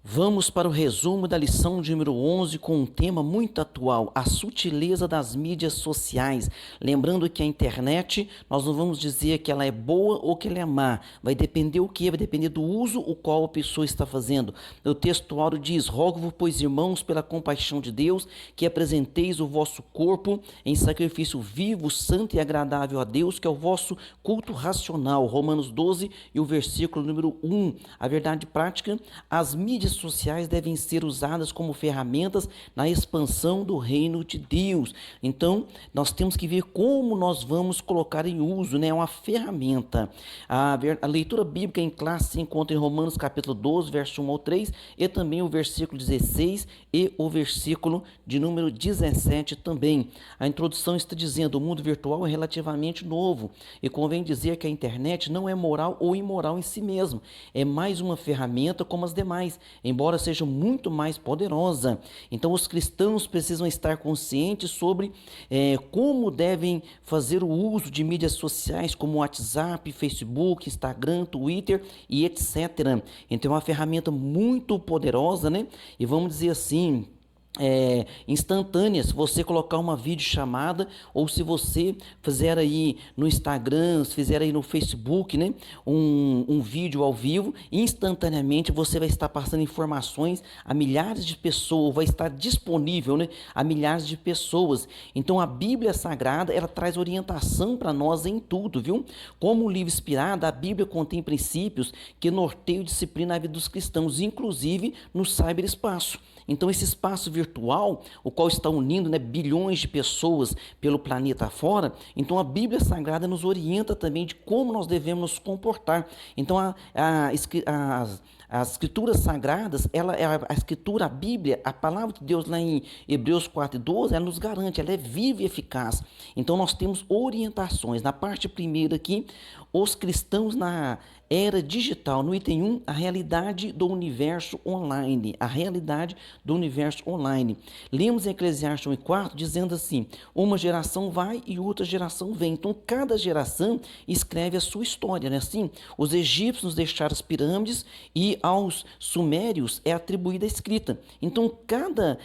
Vamos para o resumo da lição de número 11 com um tema muito atual, a sutileza das mídias sociais. Lembrando que a internet, nós não vamos dizer que ela é boa ou que ela é má. Vai depender o quê? Vai depender do uso o qual a pessoa está fazendo. O textuário diz: rogo-vos, pois, irmãos, pela compaixão de Deus, que apresenteis o vosso corpo em sacrifício vivo, santo e agradável a Deus, que é o vosso culto racional. Romanos 12 e o versículo número 1. A verdade prática, as mídias sociais devem ser usadas como ferramentas na expansão do reino de Deus. Então, nós temos que ver como nós vamos colocar em uso, né? Uma ferramenta. A leitura bíblica em classe se encontra em Romanos capítulo 12, verso 1 ao 3, e também o versículo 16 e o versículo de número 17 também. A introdução está dizendo: o mundo virtual é relativamente novo, e convém dizer que a internet não é moral ou imoral em si mesmo. É mais uma ferramenta como as demais, embora seja muito mais poderosa. Então, os cristãos precisam estar conscientes sobre como devem fazer o uso de mídias sociais como WhatsApp, Facebook, Instagram, Twitter e etc. Então, é uma ferramenta muito poderosa, né? E vamos dizer assim, instantânea. Se você colocar uma videochamada, ou se você fizer aí no Instagram, se fizer aí no Facebook, né, um vídeo ao vivo, instantaneamente você vai estar passando informações a milhares de pessoas, vai estar disponível, né, a milhares de pessoas. Então a Bíblia Sagrada, ela traz orientação para nós em tudo, viu? Como um livro inspirado, a Bíblia contém princípios que norteiam e disciplina a vida dos cristãos, inclusive no cyberespaço. Então esse espaço virtual, o qual está unindo, né, bilhões de pessoas pelo planeta fora, então a Bíblia Sagrada nos orienta também de como nós devemos nos comportar. Então as escrituras sagradas, a escritura, a Bíblia, a palavra de Deus lá em Hebreus 4:12, ela nos garante, ela é viva e eficaz. Então nós temos orientações. Na parte primeira aqui, os cristãos na era digital, no item 1, a realidade do universo online. A realidade do universo online. Lemos em Eclesiastes 1:4 dizendo assim: uma geração vai e outra geração vem. Então cada geração escreve a sua história, né? Assim, os egípcios nos deixaram as pirâmides e aos sumérios é atribuída a escrita. Então cada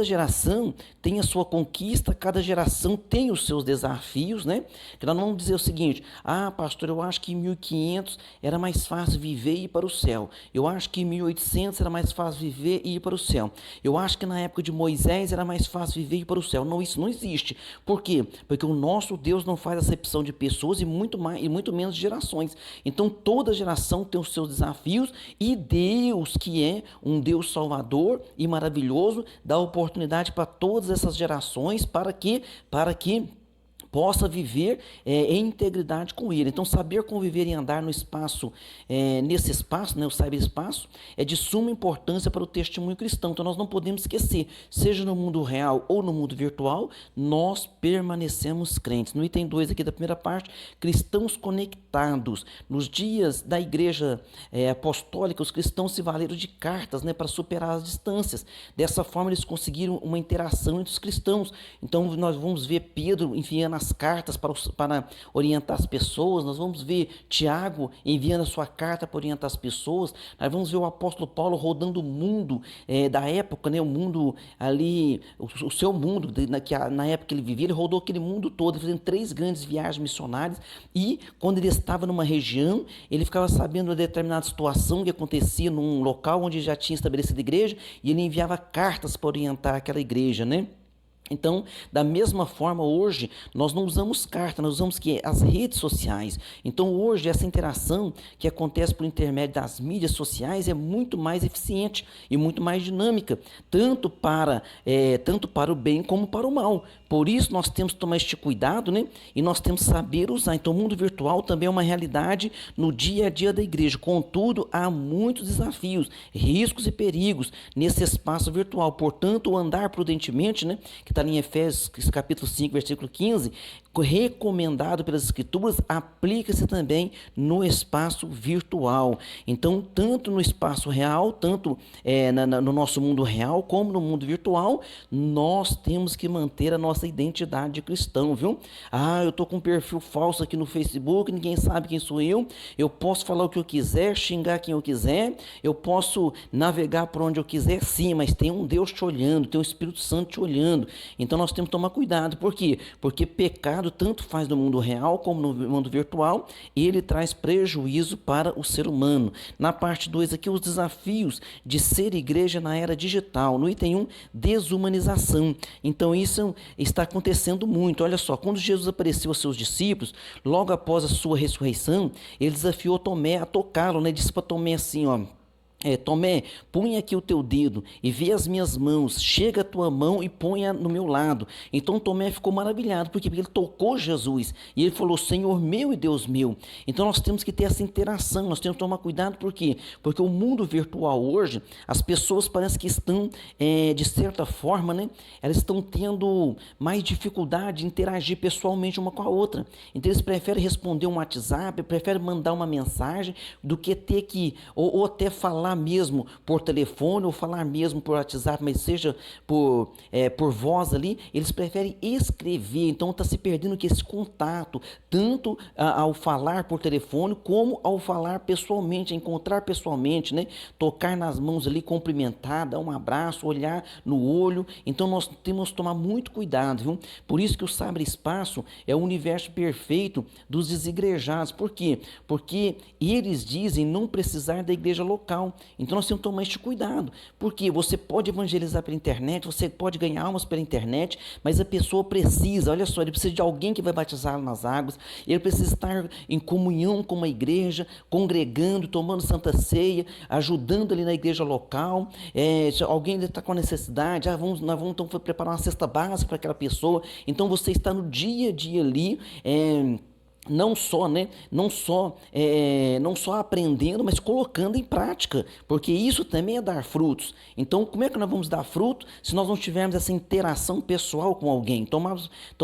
geração tem a sua conquista, cada geração tem os seus desafios, né? Que nós não vamos dizer o seguinte: pastor, eu acho que em 1500 era mais fácil viver e ir para o céu. Eu acho que em 1800 era mais fácil viver e ir para o céu. Eu acho que na época de Moisés era mais fácil viver e ir para o céu. Não, isso não existe. Por quê? Porque o nosso Deus não faz acepção de pessoas e muito menos de gerações. Então toda geração tem os seus desafios e Deus, que é um Deus salvador e maravilhoso, dá oportunidade para todas essas gerações para que possa viver em integridade com ele. Então, saber conviver e andar no espaço, nesse espaço, né, o cyberespaço, é de suma importância para o testemunho cristão. Então, nós não podemos esquecer, seja no mundo real ou no mundo virtual, nós permanecemos crentes. No item 2 aqui da primeira parte, cristãos conectados. Nos dias da igreja apostólica, os cristãos se valeram de cartas, né, para superar as distâncias. Dessa forma, eles conseguiram uma interação entre os cristãos. Então, nós vamos ver Pedro enviando as cartas para orientar as pessoas. Nós vamos ver Tiago enviando a sua carta para orientar as pessoas. Nós vamos ver o apóstolo Paulo rodando o mundo da época, né? O mundo ali, o seu mundo, na época que ele vivia, ele rodou aquele mundo todo, fazendo 3 grandes viagens missionárias. E quando ele estava numa região, ele ficava sabendo de determinada situação que acontecia num local onde já tinha estabelecido igreja, e ele enviava cartas para orientar aquela igreja, né? Então, da mesma forma, hoje, nós não usamos carta, nós usamos as redes sociais. Então, hoje, essa interação que acontece por intermédio das mídias sociais é muito mais eficiente e muito mais dinâmica, tanto para o bem como para o mal. Por isso, nós temos que tomar este cuidado, né? E nós temos que saber usar. Então, o mundo virtual também é uma realidade no dia a dia da igreja. Contudo, há muitos desafios, riscos e perigos nesse espaço virtual. Portanto, o andar prudentemente, né? Que está em Efésios capítulo 5, versículo 15, recomendado pelas Escrituras, aplica-se também no espaço virtual. Então, tanto no espaço real, tanto no nosso mundo real, como no mundo virtual, nós temos que manter a nossa identidade de cristão, viu? Ah, eu estou com um perfil falso aqui no Facebook, ninguém sabe quem sou eu posso falar o que eu quiser, xingar quem eu quiser, eu posso navegar por onde eu quiser, sim, mas tem um Deus te olhando, tem um Espírito Santo te olhando. Então nós temos que tomar cuidado. Por quê? Porque pecado tanto faz no mundo real como no mundo virtual, e ele traz prejuízo para o ser humano. Na parte 2 aqui, os desafios de ser igreja na era digital. No item 1, desumanização. Então isso está acontecendo muito. Olha só, quando Jesus apareceu aos seus discípulos, logo após a sua ressurreição, ele desafiou Tomé a tocá-lo, né? Disse para Tomé assim, ó: Tomé, põe aqui o teu dedo e vê as minhas mãos, chega a tua mão e ponha no meu lado. Então Tomé ficou maravilhado, porque ele tocou Jesus e ele falou: Senhor meu e Deus meu. Então nós temos que ter essa interação, nós temos que tomar cuidado. Por quê? Porque o mundo virtual hoje, as pessoas parecem que estão, de certa forma, né, elas estão tendo mais dificuldade de interagir pessoalmente uma com a outra. Então eles preferem responder um WhatsApp, preferem mandar uma mensagem, do que ter que, ou até falar mesmo por telefone, ou falar mesmo por WhatsApp, mas seja por voz ali. Eles preferem escrever. Então está se perdendo que esse contato, tanto ao falar por telefone, como ao falar pessoalmente, encontrar pessoalmente, né? Tocar nas mãos ali, cumprimentar, dar um abraço, olhar no olho. Então nós temos que tomar muito cuidado, viu? Por isso que o cyberespaço é o universo perfeito dos desigrejados. Por quê? Porque eles dizem não precisar da igreja local. Então nós temos que tomar este cuidado, porque você pode evangelizar pela internet, você pode ganhar almas pela internet, mas a pessoa precisa, olha só, ele precisa de alguém que vai batizá-lo nas águas, ele precisa estar em comunhão com uma igreja, congregando, tomando santa ceia, ajudando ali na igreja local. Se alguém está com necessidade, nós vamos então preparar uma cesta básica para aquela pessoa. Então você está no dia a dia ali, não só, né, não só aprendendo, mas colocando em prática, porque isso também é dar frutos. Então, como é que nós vamos dar fruto se nós não tivermos essa interação pessoal com alguém? Então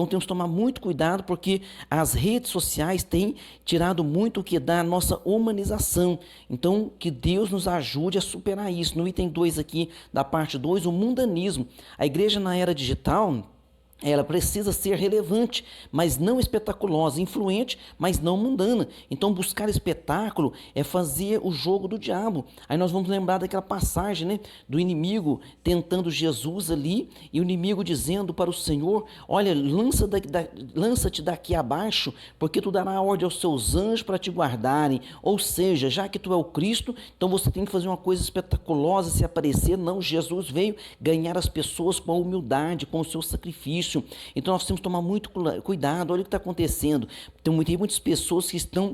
temos que tomar muito cuidado, porque as redes sociais têm tirado muito o que dá a nossa humanização. Então, que Deus nos ajude a superar isso. No item 2 aqui, da parte 2, o mundanismo. A igreja na era digital, ela precisa ser relevante, mas não espetaculosa, influente, mas não mundana. Então buscar espetáculo é fazer o jogo do diabo. Aí nós vamos lembrar daquela passagem, né, do inimigo tentando Jesus ali, e o inimigo dizendo para o Senhor: olha, lança-te daqui abaixo, porque tu dará ordem aos seus anjos para te guardarem. Ou seja, já que tu é o Cristo, então você tem que fazer uma coisa espetaculosa se aparecer. Não, Jesus veio ganhar as pessoas com a humildade, com o seu sacrifício. Então nós temos que tomar muito cuidado. Olha o que está acontecendo. Tem muitas pessoas que estão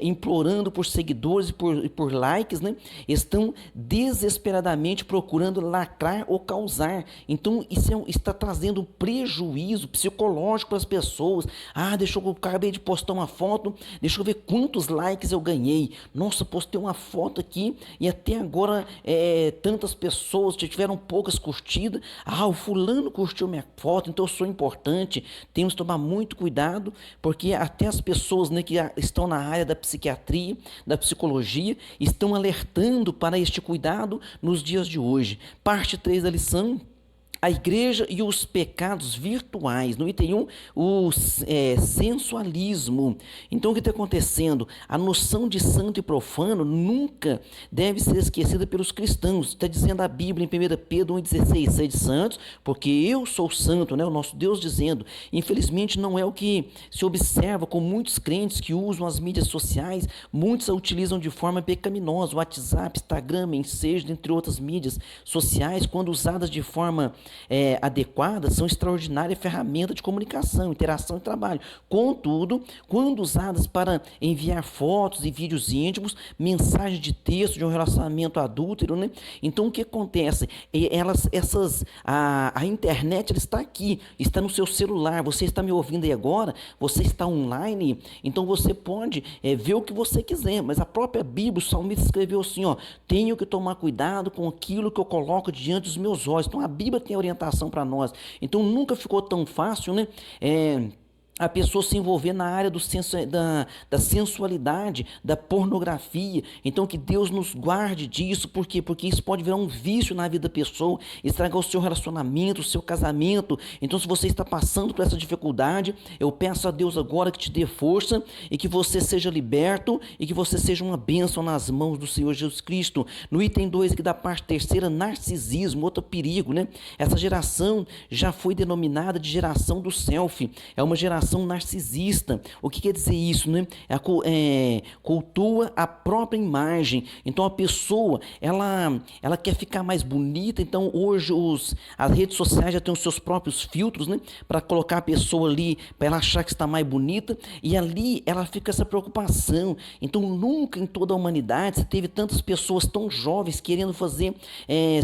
implorando por seguidores e por likes, né? Estão desesperadamente procurando lacrar ou causar. Então isso está trazendo um prejuízo psicológico para as pessoas. Acabei de postar uma foto, deixa eu ver quantos likes eu ganhei. Nossa, postei uma foto aqui e até agora tantas pessoas tiveram poucas curtidas. O fulano curtiu minha foto, então eu sou importante. Temos que tomar muito cuidado, porque até as pessoas, né, que estão na área da psiquiatria, da psicologia, estão alertando para este cuidado nos dias de hoje. Parte 3 da lição: a igreja e os pecados virtuais. No item 1, o sensualismo. Então, o que está acontecendo? A noção de santo e profano nunca deve ser esquecida pelos cristãos. Está dizendo a Bíblia em 1 Pedro 1,16: sede santos, porque eu sou santo, né? O nosso Deus dizendo. Infelizmente, não é o que se observa com muitos crentes que usam as mídias sociais. Muitos a utilizam de forma pecaminosa. WhatsApp, Instagram, Messenger, entre outras mídias sociais, quando usadas de forma adequadas, são extraordinária ferramenta de comunicação, interação e trabalho. Contudo, quando usadas para enviar fotos e vídeos íntimos, mensagens de texto de um relacionamento adúltero, né? Então o que acontece? A internet, ela está aqui, está no seu celular. Você está me ouvindo aí agora, você está online, então você pode ver o que você quiser, mas a própria Bíblia, o salmista escreveu assim, ó: tenho que tomar cuidado com aquilo que eu coloco diante dos meus olhos. Então a Bíblia tem orientação para nós. Então nunca ficou tão fácil, né? a pessoa se envolver na área da sensualidade, da pornografia. Então, que Deus nos guarde disso. Por quê? Porque isso pode virar um vício na vida da pessoa, estragar o seu relacionamento, o seu casamento. Então, se você está passando por essa dificuldade, eu peço a Deus agora que te dê força e que você seja liberto e que você seja uma bênção nas mãos do Senhor Jesus Cristo. No item 2 aqui da parte terceira, narcisismo, outro perigo, né? Essa geração já foi denominada de geração do selfie. É uma geração narcisista. O que quer dizer isso, né? Cultua a própria imagem. Então a pessoa, ela quer ficar mais bonita. Então hoje as redes sociais já têm os seus próprios filtros, né? Para colocar a pessoa ali, para ela achar que está mais bonita. E ali ela fica com essa preocupação. Então nunca em toda a humanidade você teve tantas pessoas tão jovens querendo fazer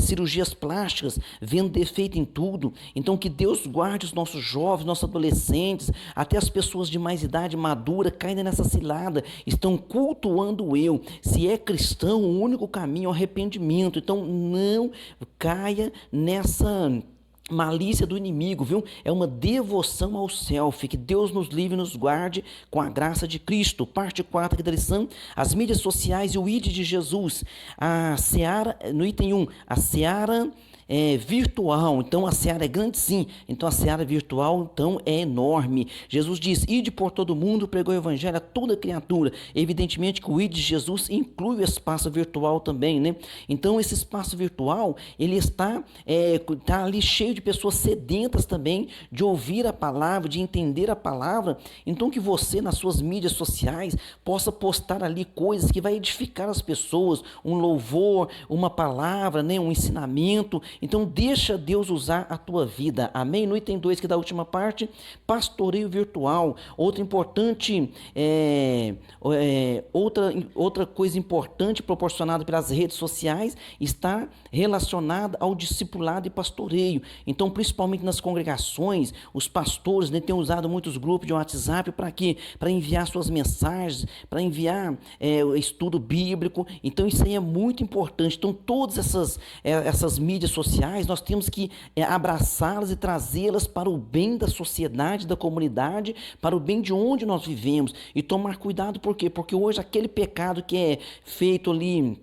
cirurgias plásticas, vendo defeito em tudo. Então que Deus guarde os nossos jovens, nossos adolescentes, até as pessoas de mais idade madura caem nessa cilada, estão cultuando o eu. Se é cristão, o único caminho é o arrependimento. Então não caia nessa malícia do inimigo, viu? É uma devoção ao selfie. Que Deus nos livre e nos guarde com a graça de Cristo. Parte 4 aqui da lição: as mídias sociais e o ID de Jesus. A seara, no item 1, a seara virtual. Então a seara é grande, sim. Então a seara virtual então é enorme. Jesus diz: ide por todo mundo, pregou o evangelho a toda criatura. Evidentemente que o ide de Jesus inclui o espaço virtual também, né? Então esse espaço virtual, ele está ali cheio de pessoas sedentas também de ouvir a palavra, de entender a palavra. Então que você nas suas mídias sociais possa postar ali coisas que vai edificar as pessoas, um louvor, uma palavra, né, um ensinamento. Então deixa Deus usar a tua vida. Amém? No item 2 que da última parte, pastoreio virtual. Outra coisa importante proporcionada pelas redes sociais está relacionada ao discipulado e pastoreio. Então, principalmente nas congregações, os pastores, né, têm usado muitos grupos de WhatsApp para quê? Para enviar suas mensagens, para enviar estudo bíblico. Então isso aí é muito importante. Então todas essas mídias sociais, nós temos que abraçá-las e trazê-las para o bem da sociedade, da comunidade, para o bem de onde nós vivemos. E tomar cuidado, por quê? Porque hoje aquele pecado que é feito ali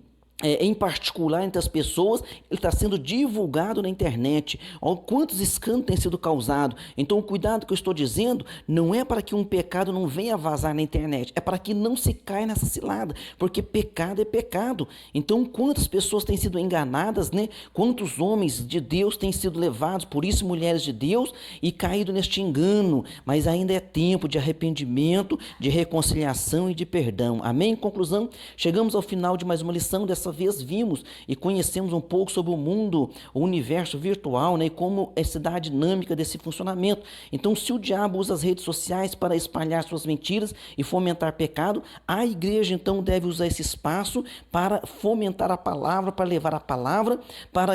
em particular entre as pessoas, ele está sendo divulgado na internet. Olha quantos escândalos têm sido causados. Então o cuidado que eu estou dizendo não é para que um pecado não venha vazar na internet, é para que não se caia nessa cilada, porque pecado é pecado. Então quantas pessoas têm sido enganadas, né? Quantos homens de Deus têm sido levados, por isso mulheres de Deus, e caído neste engano. Mas ainda é tempo de arrependimento, de reconciliação e de perdão. Amém? Em conclusão, chegamos ao final de mais uma lição. Dessa vez vimos e conhecemos um pouco sobre o mundo, o universo virtual, né, e como se dá a dinâmica desse funcionamento. Então, se o diabo usa as redes sociais para espalhar suas mentiras e fomentar pecado, a igreja então deve usar esse espaço para fomentar a palavra, para levar a palavra, para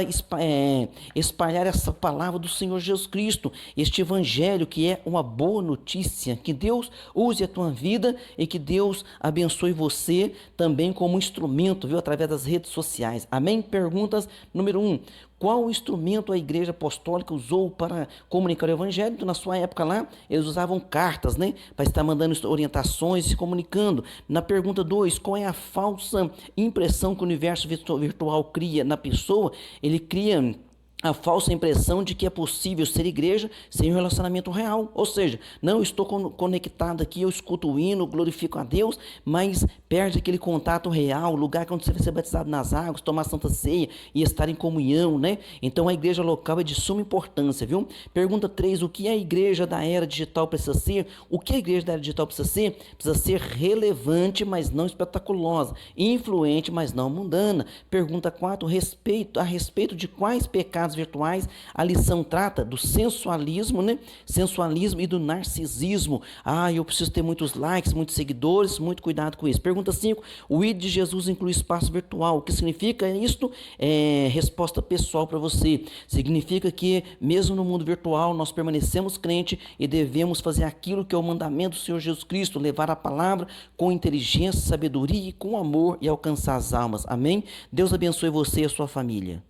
espalhar essa palavra do Senhor Jesus Cristo, este evangelho que é uma boa notícia. Que Deus use a tua vida e que Deus abençoe você também como instrumento, viu, através das redes sociais. Amém? Perguntas número 1. Qual instrumento a igreja apostólica usou para comunicar o evangelho? Então, na sua época lá, eles usavam cartas, né? Para estar mandando orientações e se comunicando. Na pergunta 2, qual é a falsa impressão que o universo virtual cria na pessoa? Ele cria a falsa impressão de que é possível ser igreja sem um relacionamento real. Ou seja, não estou conectado aqui, eu escuto o hino, glorifico a Deus, mas perde aquele contato real, o lugar onde você vai ser batizado nas águas, tomar santa ceia e estar em comunhão, né? Então a igreja local é de suma importância, viu? Pergunta 3, o que a igreja da era digital precisa ser? O que a igreja da era digital precisa ser? Precisa ser relevante, mas não espetaculosa, influente, mas não mundana. Pergunta 4, a respeito de quais pecados virtuais a lição trata? Do sensualismo, né? Sensualismo e do narcisismo. Eu preciso ter muitos likes, muitos seguidores, muito cuidado com isso. Pergunta 5, o ID de Jesus inclui espaço virtual. O que significa isto? Resposta pessoal para você. Significa que mesmo no mundo virtual nós permanecemos crentes e devemos fazer aquilo que é o mandamento do Senhor Jesus Cristo, levar a palavra com inteligência, sabedoria e com amor e alcançar as almas. Amém? Deus abençoe você e a sua família.